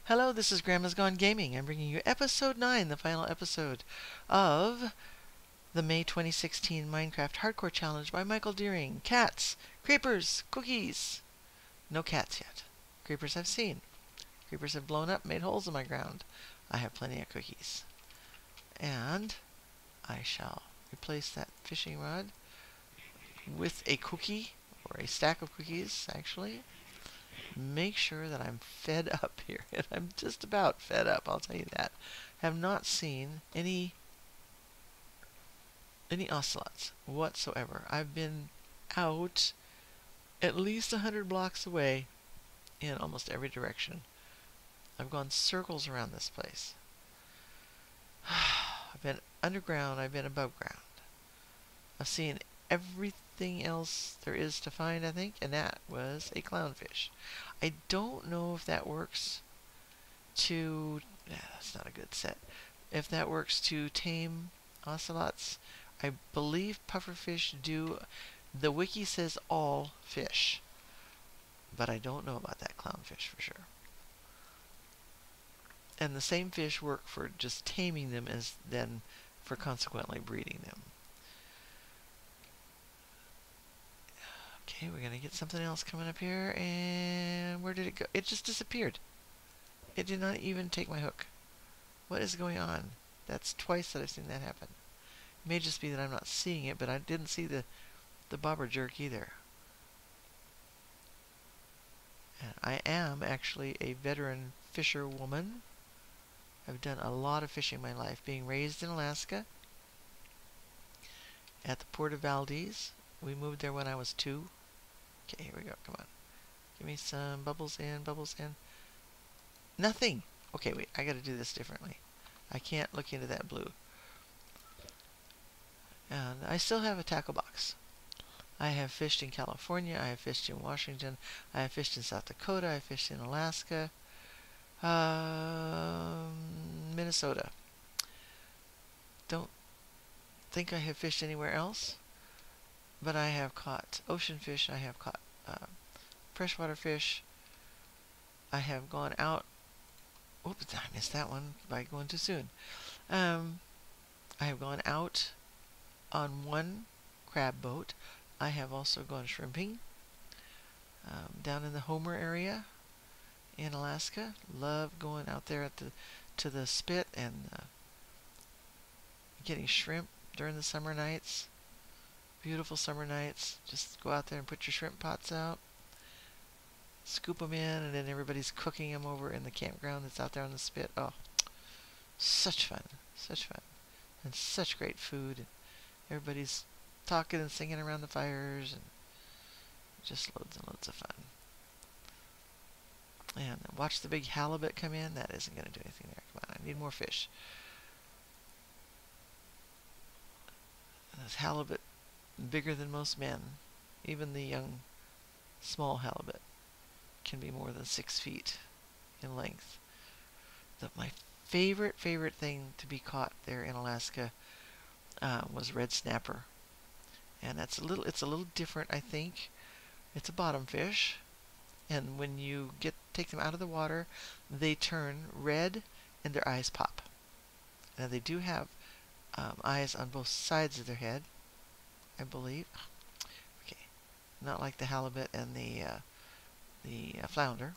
Hello, this is Grandma's Gone Gaming. I'm bringing you episode 9, the final episode of the May 2016 Minecraft Hardcore Challenge by Michael Deering. Cats, creepers, cookies. No cats yet. Creepers I've seen. Creepers have blown up, made holes in my ground. I have plenty of cookies. And I shall replace that fishing rod with a cookie, or a stack of cookies, actually. Make sure that I'm fed up here. And I'm just about fed up, I'll tell you that. Have not seen any ocelots whatsoever. I've been out at least 100 blocks away in almost every direction. I've gone circles around this place. I've been underground, I've been above ground. I've seen everything else there is to find, I think, and that was a clownfish. I don't know if that works to... that's not a good set. If that works to tame ocelots. I believe pufferfish do. The wiki says all fish, but I don't know about that clownfish for sure. And the same fish work for just taming them as then for consequently breeding them. Okay, we're going to get something else coming up here, and where did it go? It just disappeared. It did not even take my hook. What is going on? That's twice that I've seen that happen. It may just be that I'm not seeing it, but I didn't see the bobber jerk either. And I am actually a veteran fisherwoman. I've done a lot of fishing in my life, being raised in Alaska at the Port of Valdez. We moved there when I was 2. Okay, here we go. Come on. Give me some bubbles in, bubbles in. Nothing! Okay, wait. I gotta do this differently. I can't look into that blue. And I still have a tackle box. I have fished in California. I have fished in Washington. I have fished in South Dakota. I have fished in Alaska. Minnesota. Don't think I have fished anywhere else. But I have caught ocean fish, I have caught freshwater fish. I have gone out... Oops, I missed that one by going too soon. I have gone out on one crab boat. I have also gone shrimping down in the Homer area in Alaska. Love going out there at to the spit and getting shrimp during the summer nights. Beautiful summer nights. Just go out there and put your shrimp pots out, scoop them in, and then everybody's cooking them over in the campground that's out there on the spit. Oh, such fun. Such fun. And such great food. And everybody's talking and singing around the fires, and just loads and loads of fun. And watch the big halibut come in. That isn't going to do anything there. Come on, I need more fish. And this halibut, bigger than most men. Even the young, small halibut can be more than 6 feet in length. My favorite thing to be caught there in Alaska was red snapper, and it's a little different, I think. It's a bottom fish, and when you take them out of the water, they turn red and their eyes pop. Now they do have eyes on both sides of their head, I believe. Okay, not like the halibut and the flounder.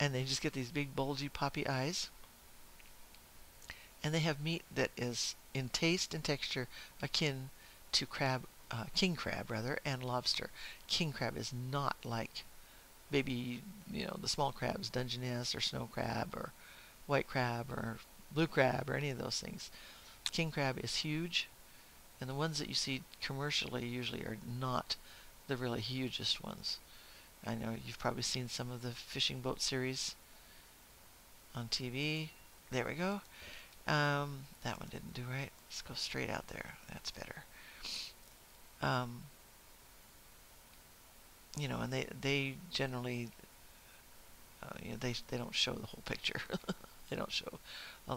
And they just get these big bulgy poppy eyes. And they have meat that is in taste and texture akin to king crab rather, and lobster. King crab is not like baby, the small crabs, Dungeness or snow crab or white crab or blue crab or any of those things. King crab is huge. And the ones that you see commercially usually are not the really hugest ones. I know you've probably seen some of the fishing boat series on TV. There we go. That one didn't do right. Let's go straight out there. That's better. And they generally, they don't show the whole picture. They don't show.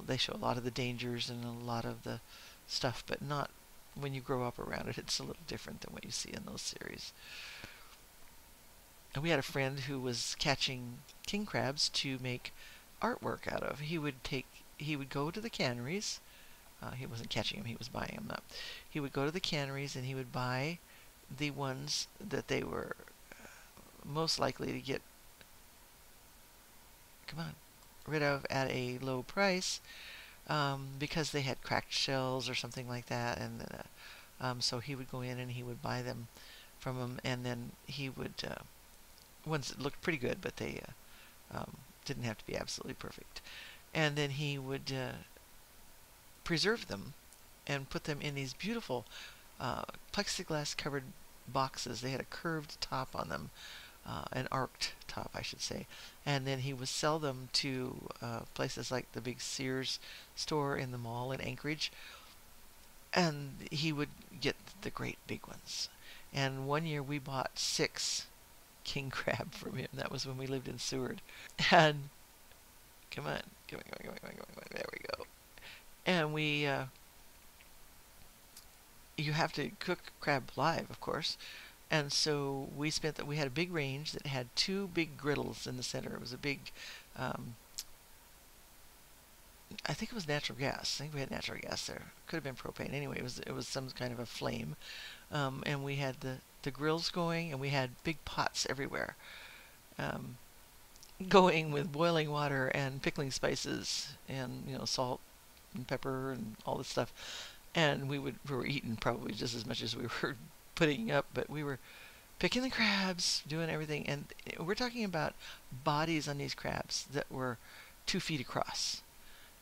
They show a lot of the dangers and a lot of the stuff, but not when you grow up around it. It's a little different than what you see in those series. And we had a friend who was catching king crabs to make artwork out of. He would go to the canneries. He wasn't catching them, he was buying them up. He would go to the canneries and he would buy the ones that they were most likely to get rid of at a low price, because they had cracked shells or something like that. And so he would go in and he would buy them from them, and then he would ones that looked pretty good, but they didn't have to be absolutely perfect. And then he would preserve them and put them in these beautiful plexiglass covered boxes. They had a curved top on them, an arced top, I should say. And then he would sell them to places like the big Sears store in the mall in Anchorage. And he would get the great big ones. And one year we bought 6 king crab from him. That was when we lived in Seward. And come on. There we go. And you have to cook crab live, of course. And so we had a big range that had 2 big griddles in the center. It was a big, I think it was natural gas. I think we had natural gas there. Could have been propane. Anyway, it was some kind of a flame. And we had the grills going, and we had big pots everywhere, going with boiling water and pickling spices and salt and pepper and all this stuff. And we were eating probably just as much as we were putting up, but we were picking the crabs, doing everything. And we're talking about bodies on these crabs that were 2 feet across.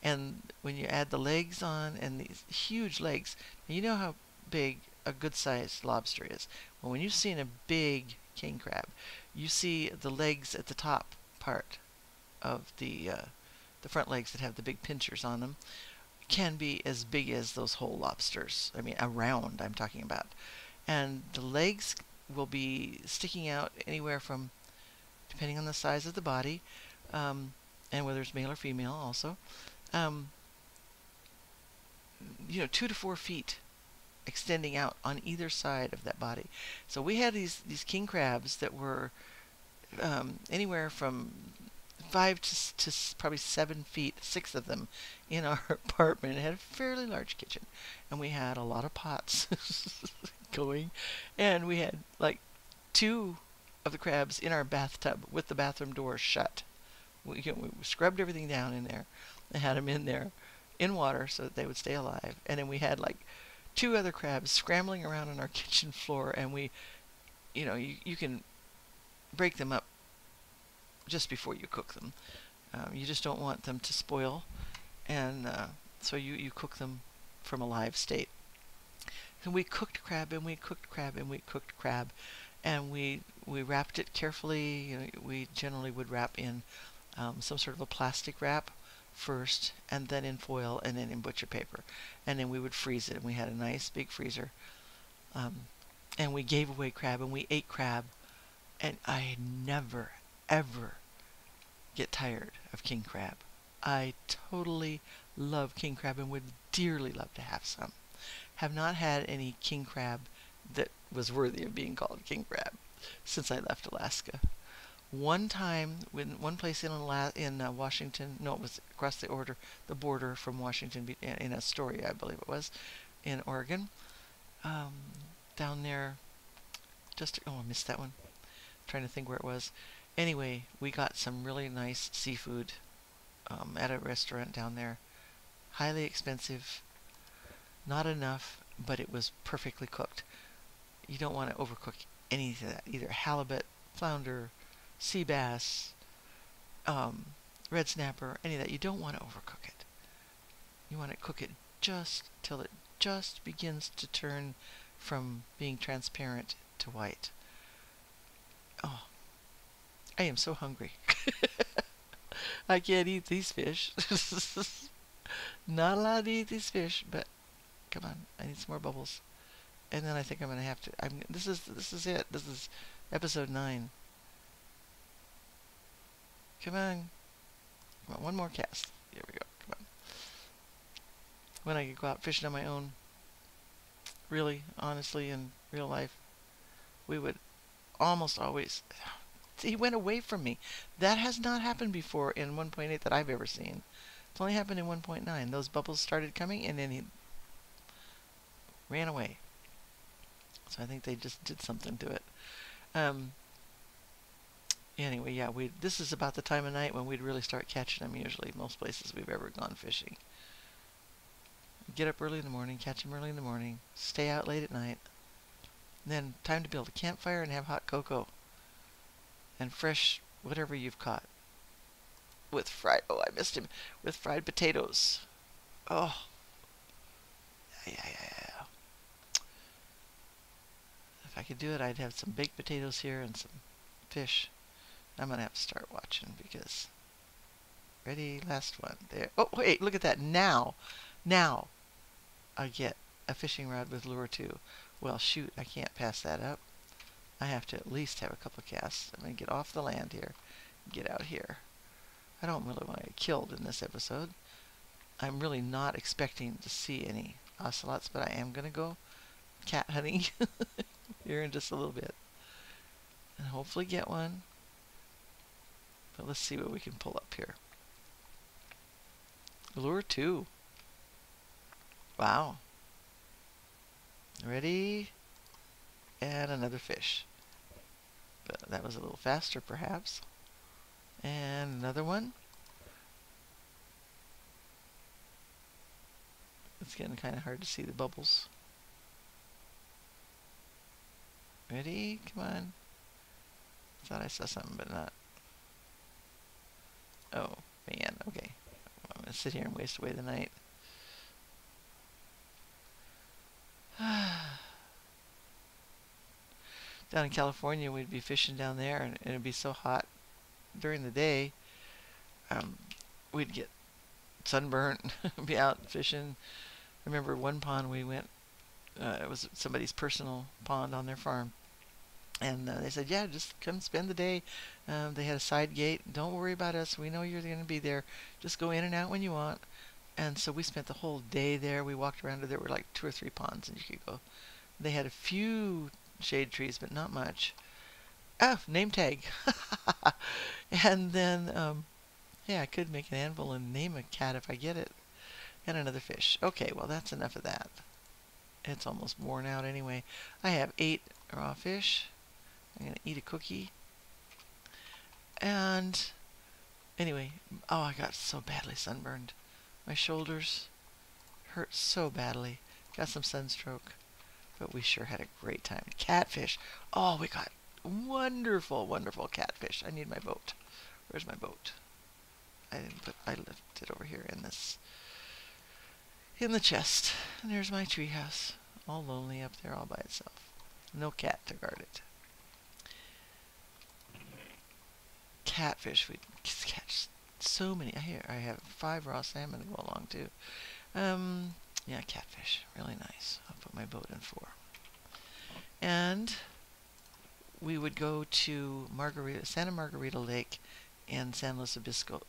And when you add the legs on, and these huge legs, you know how big a good-sized lobster is. Well, when you've seen a big king crab, you see the legs at the top part of the front legs that have the big pinchers on them can be as big as those whole lobsters. I mean, around, I'm talking about. And the legs will be sticking out anywhere from, depending on the size of the body, and whether it's male or female also, 2 to 4 feet extending out on either side of that body. So we had these king crabs that were anywhere from 5 to probably 7 feet, 6 of them in our apartment. It had a fairly large kitchen, and we had a lot of pots going, and we had like 2 of the crabs in our bathtub with the bathroom door shut. We scrubbed everything down in there and had them in there in water so that they would stay alive. And then we had like 2 other crabs scrambling around on our kitchen floor, and we, you can break them up just before you cook them. You just don't want them to spoil, and so you cook them from a live state. And we cooked crab, and we cooked crab, and we cooked crab, and we wrapped it carefully. We generally would wrap in some sort of a plastic wrap first, and then in foil, and then in butcher paper, and then we would freeze it. And we had a nice big freezer, and we gave away crab, and we ate crab, and I never ever get tired of king crab. I totally love king crab and would dearly love to have some. Have not had any king crab that was worthy of being called king crab since I left Alaska. One time, one place in Washington, no, it was across the border from Washington, in Astoria, I believe it was, in Oregon, down there. I missed that one. Trying to think where it was. Anyway, we got some really nice seafood at a restaurant down there. Highly expensive. Not enough, but it was perfectly cooked. You don't want to overcook any of that. Either halibut, flounder, sea bass, red snapper, any of that. You don't want to overcook it. You want to cook it just till it just begins to turn from being transparent to white. Oh, I am so hungry. I can't eat these fish. Not allowed to eat these fish, but come on, I need some more bubbles. And then I think I'm going to have to, this is it. This is episode 9. Come on. Come on, one more cast. Here we go. Come on. When I could go out fishing on my own, really, honestly, in real life, we would almost always, he went away from me. That has not happened before in 1.8 that I've ever seen. It's only happened in 1.9. Those bubbles started coming, and then he ran away. So I think they just did something to it. Anyway, yeah, this is about the time of night when we'd really start catching them usually, most places we've ever gone fishing. Get up early in the morning, catch them early in the morning, stay out late at night. And then time to build a campfire and have hot cocoa. And fresh whatever you've caught. With fried, oh, I missed him. With fried potatoes. Oh. Yeah. If I could do it, I'd have some baked potatoes here and some fish. I'm going to have to start watching because... Ready, last one. There. Oh, wait, look at that. Now I get a fishing rod with lure 2. Well, shoot, I can't pass that up. I have to at least have a couple casts. I'm going to get off the land here. Get out here. I don't really want to get killed in this episode. I'm really not expecting to see any ocelots, but I am going to go cat hunting here in just a little bit. And hopefully get one. But let's see what we can pull up here. Lure 2. Wow. Ready? And another fish. But that was a little faster, perhaps. And another one. It's getting kind of hard to see the bubbles. Ready? Come on. Thought I saw something, but not. Oh, man. Okay. I'm going to sit here and waste away the night. Down in California, we'd be fishing down there, and it'd be so hot during the day. We'd get sunburnt, be out fishing. I remember one pond we went, it was somebody's personal pond on their farm. And they said, yeah, just come spend the day. They had a side gate. Don't worry about us. We know you're going to be there. Just go in and out when you want. And so we spent the whole day there. We walked around. There were like 2 or 3 ponds, and you could go. They had a few shade trees, but not much. Oh, name tag. And then, yeah, I could make an anvil and name a cat if I get it. And another fish. Okay, well, that's enough of that. It's almost worn out anyway. I have 8 raw fish. I'm going to eat a cookie. And anyway, oh, I got so badly sunburned. My shoulders hurt so badly. Got some sunstroke. But we sure had a great time. Catfish. Oh, we got wonderful, wonderful catfish. I need my boat. Where's my boat? I left it over here in this, in the chest. And there's my treehouse. All lonely up there all by itself. No cat to guard it. Catfish. We catch so many. I have 5 raw salmon to go along too. Yeah, catfish. Really nice. I'll put my boat in 4. And we would go to Santa Margarita Lake in San Luis Obispo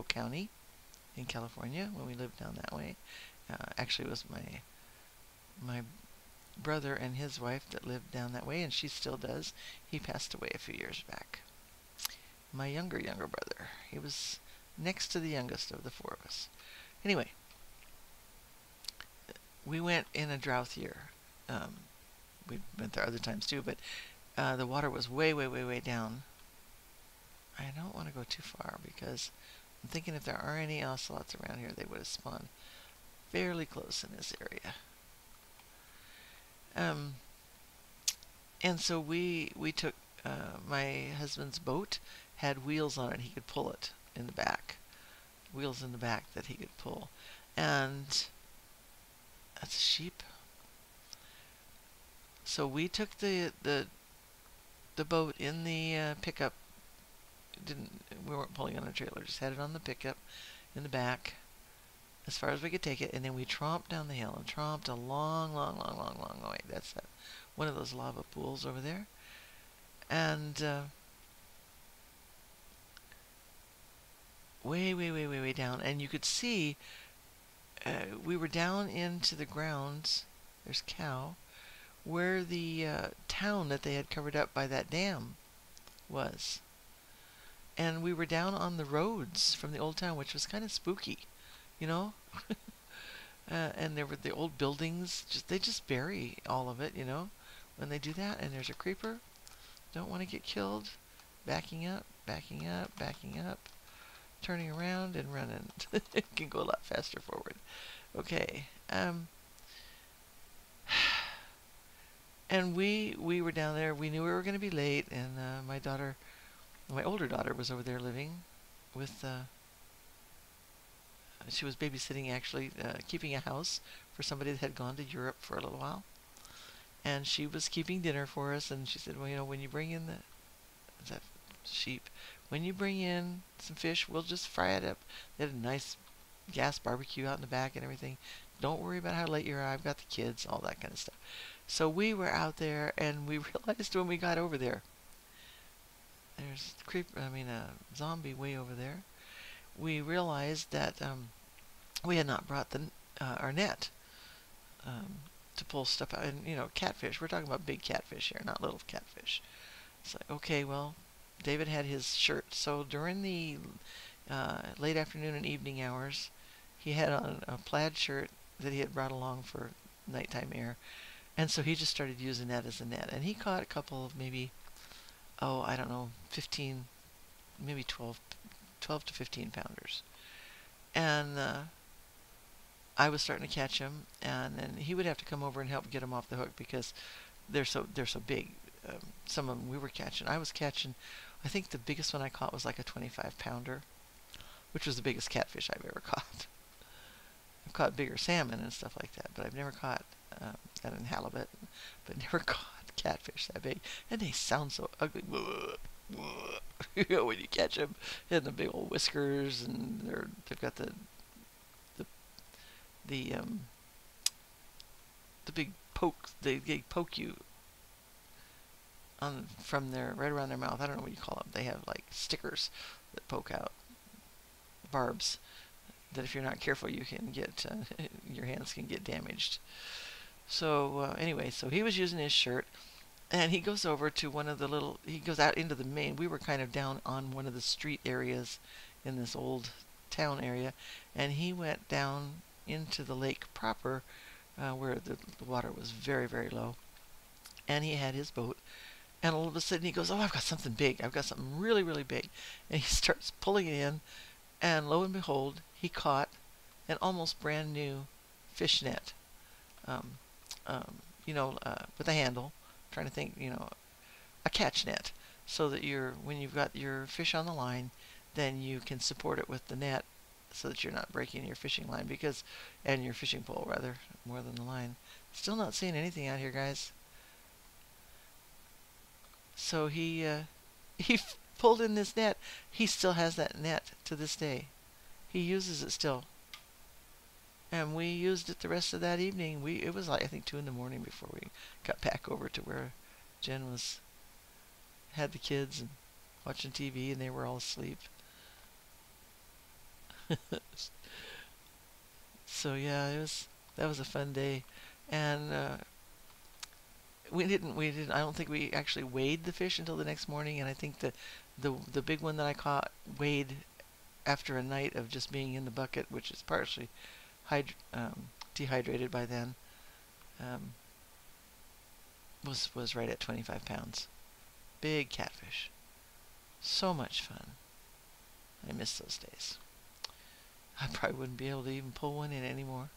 County in California when we lived down that way. Actually, it was my brother and his wife that lived down that way, and she still does. He passed away a few years back. My younger brother. He was next to the youngest of the 4 of us. Anyway, we went in a drought year. We went there other times too, but the water was way down. I don't want to go too far because I'm thinking if there are any ocelots around here, they would have spawned fairly close in this area. And so we took my husband's boat had wheels on it. He could pull it in the back. Wheels in the back that he could pull. And that's a sheep. So we took the boat in the pickup. We weren't pulling on a trailer. Just had it on the pickup in the back as far as we could take it, and then we tromped down the hill and tromped a long way. That's one of those lava pools over there, and way down, and you could see we were down into the grounds. There's cow. Where the town that they had covered up by that dam was. And we were down on the roads from the old town, which was kind of spooky, you know? And there were the old buildings. They just bury all of it, you know, when they do that. And there's a creeper. Don't want to get killed. Backing up, backing up, backing up. Turning around and running. It can go a lot faster forward. Okay. And we were down there. We knew we were going to be late. And my older daughter was over there living with... she was babysitting, actually, keeping a house for somebody that had gone to Europe for a little while. And she was keeping dinner for us, and she said, well, you know, when you bring in sheep, when you bring in some fish, we'll just fry it up. They had a nice gas barbecue out in the back and everything. Don't worry about how late you are. I've got the kids, all that kind of stuff. So we were out there, and we realized when we got over there, there's a zombie way over there. We realized that we had not brought our net to pull stuff out. And, you know, catfish. We're talking about big catfish here, not little catfish. It's like, okay, well, David had his shirt. So during the late afternoon and evening hours, he had on a plaid shirt that he had brought along for nighttime air. And so he just started using that as a net. And he caught a couple of maybe, I don't know, 15, maybe 12 to 15 pounders. And I was starting to catch him, and then he would have to come over and help get them off the hook because they're so big. Some of them we were catching. I was catching, I think the biggest one I caught was like a 25-pounder, which was the biggest catfish I've ever caught. I've caught bigger salmon and stuff like that, but I've never caught that in halibut, but never caught catfish that big. And they sound so ugly. You know, when you catch them, and the big old whiskers, and they've got the big pokes. They poke you from right around their mouth. I don't know what you call them. They have like stickers that poke out, barbs, that if you're not careful you can get your hands can get damaged. So anyway, so he was using his shirt, and he goes over to he goes out into the main. We were kind of down on one of the street areas in this old town area, and he went down into the lake proper, where the water was very, very low. And he had his boat, and all of a sudden he goes, oh, I've got something big. I've got something really, really big. And he starts pulling it in, and lo and behold, he caught an almost brand new fish net, with a handle. I'm trying to think, a catch net, so that when you've got your fish on the line, then you can support it with the net so that you're not breaking your fishing line, and your fishing pole rather, more than the line. Still not seeing anything out here, guys. So he pulled in this net. He still has that net to this day. He uses it still. And we used it the rest of that evening. It was like, I think, 2 in the morning before we got back over to where Jen had the kids and watching TV, and they were all asleep. So yeah, that was a fun day. And we didn't I don't think we actually weighed the fish until the next morning, and I think the big one that I caught weighed after a night of just being in the bucket, which is partially dehydrated by then, was right at 25 pounds. Big catfish. So much fun. I miss those days. I probably wouldn't be able to even pull one in anymore.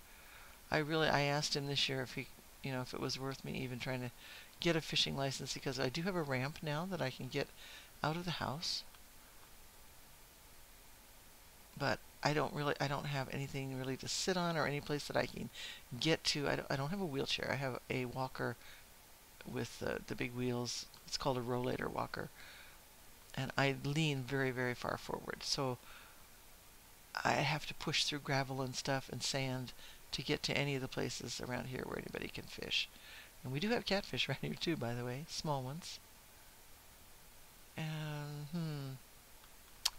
I asked him this year if if it was worth me even trying to get a fishing license, because I do have a ramp now that I can get out of the house. But I don't have anything really to sit on, or any place that I can get to. I don't have a wheelchair. I have a walker with the big wheels. It's called a rollator walker. And I lean very, very far forward. So I have to push through gravel and stuff and sand to get to any of the places around here where anybody can fish. And we do have catfish around here too, by the way. Small ones. And,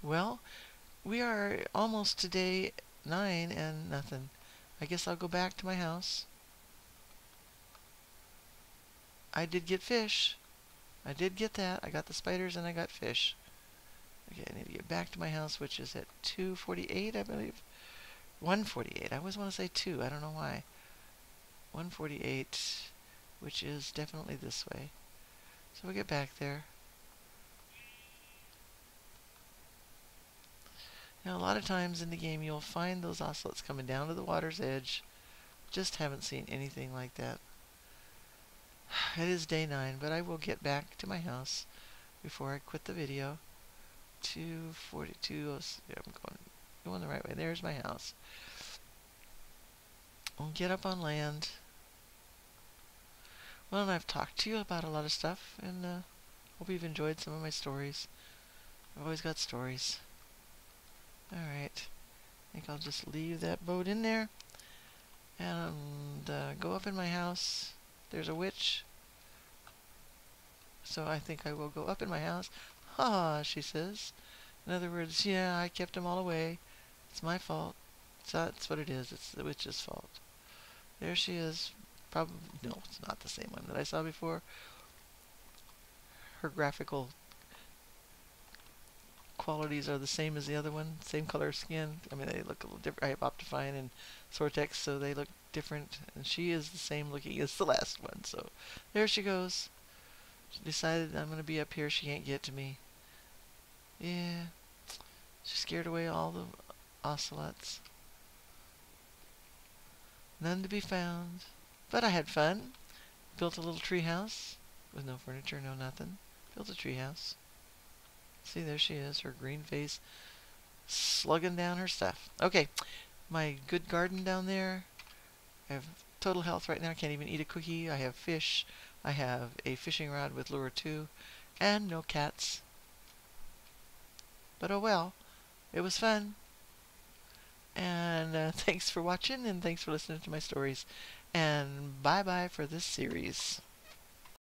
well, we are almost to day 9 and nothing. I guess I'll go back to my house. I did get fish. I did get that. I got the spiders and I got fish. Okay, I need to get back to my house, which is at 2:48, I believe. 1:48. I always want to say 2. I don't know why. 1:48, which is definitely this way. So we'll get back there. Now, a lot of times in the game, you'll find those ocelots coming down to the water's edge. Just haven't seen anything like that. It is day 9, but I will get back to my house before I quit the video. 2:42. Yeah, I'm going the right way. There's my house. I'll get up on land. Well, and I've talked to you about a lot of stuff, and hope you've enjoyed some of my stories. I've always got stories. Alright. I think I'll just leave that boat in there and go up in my house. There's a witch. So I think I will go up in my house. Ha, she says. In other words, yeah, I kept them all away. It's my fault. So that's what it is. It's the witch's fault. There she is. Probably, no, it's not the same one that I saw before. Her graphical qualities are the same as the other one. Same color skin. I mean, they look a little different. I have Optifine and Sortex, so they look different. And she is the same looking as the last one. So there she goes. She decided I'm going to be up here. She can't get to me. Yeah. She scared away all the ocelots. None to be found. But I had fun. Built a little tree house with no furniture, no nothing. Built a tree house. See, there she is, her green face, slugging down her stuff. Okay, my good garden down there. I have total health right now. I can't even eat a cookie. I have fish. I have a fishing rod with lure 2, and no cats. But oh well, it was fun. And thanks for watching, and thanks for listening to my stories. And bye-bye for this series.